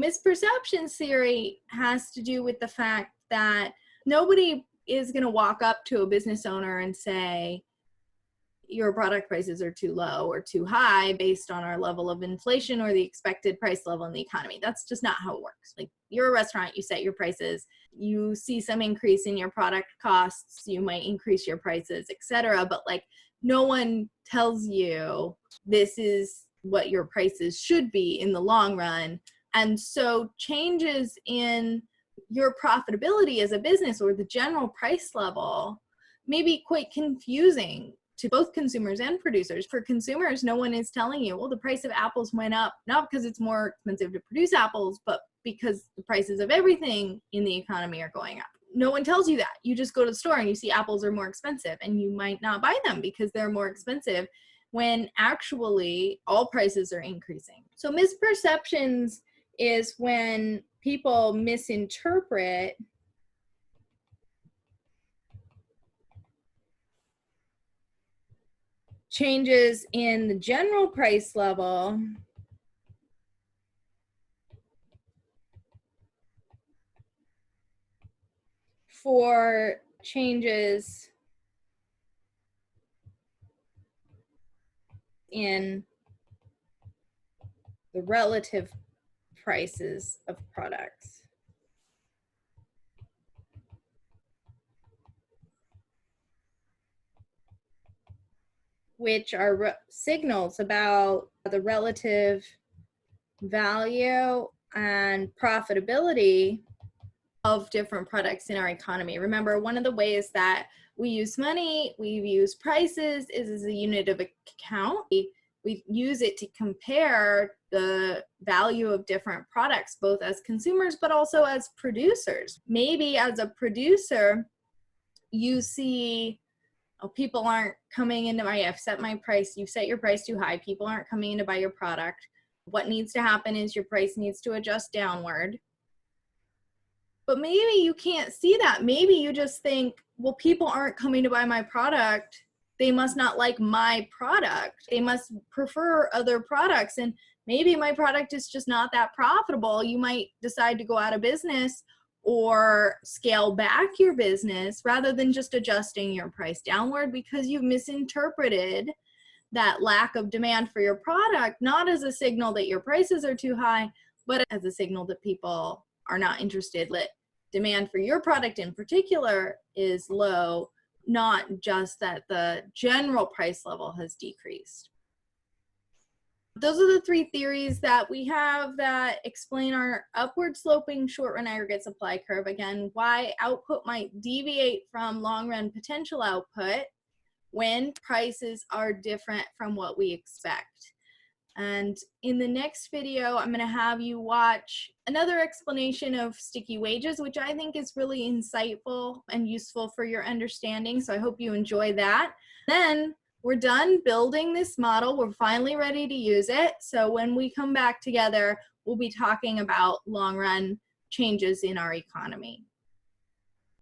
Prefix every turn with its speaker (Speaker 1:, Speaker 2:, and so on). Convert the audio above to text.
Speaker 1: Misperceptions theory has to do with the fact that nobody is going to walk up to a business owner and say, your product prices are too low or too high based on our level of inflation or the expected price level in the economy. That's just not how it works. Like, you're a restaurant, you set your prices, you see some increase in your product costs, you might increase your prices, etc. But like, no one tells you this is what your prices should be in the long run. And so changes in your profitability as a business or the general price level may be quite confusing to both consumers and producers. For consumers, no one is telling you, well, the price of apples went up, not because it's more expensive to produce apples, but because the prices of everything in the economy are going up. No one tells you that. You just go to the store and you see apples are more expensive, and you might not buy them because they're more expensive when actually all prices are increasing. So misperceptions is when people misinterpret changes in the general price level for changes in the relative prices of products, which are signals about the relative value and profitability of different products in our economy. Remember, one of the ways that we use money, we use prices, is as a unit of account. We use it to compare the value of different products, both as consumers, but also as producers. Maybe as a producer, you see, oh, people aren't coming into I've set my price, you've set your price too high, people aren't coming in to buy your product. What needs to happen is your price needs to adjust downward. But maybe you can't see that. Maybe you just think, well, people aren't coming to buy my product, they must not like my product, they must prefer other products, and maybe my product is just not that profitable. You might decide to go out of business or scale back your business rather than just adjusting your price downward, because you've misinterpreted that lack of demand for your product, not as a signal that your prices are too high, but as a signal that people are not interested. Demand for your product in particular is low, not just that the general price level has decreased. Those are the three theories that we have that explain our upward sloping short run aggregate supply curve. Again, why output might deviate from long run potential output when prices are different from what we expect. And in the next video, I'm going to have you watch another explanation of sticky wages, which I think is really insightful and useful for your understanding. So I hope you enjoy that. Then we're done building this model. We're finally ready to use it. So when we come back together, we'll be talking about long run changes in our economy.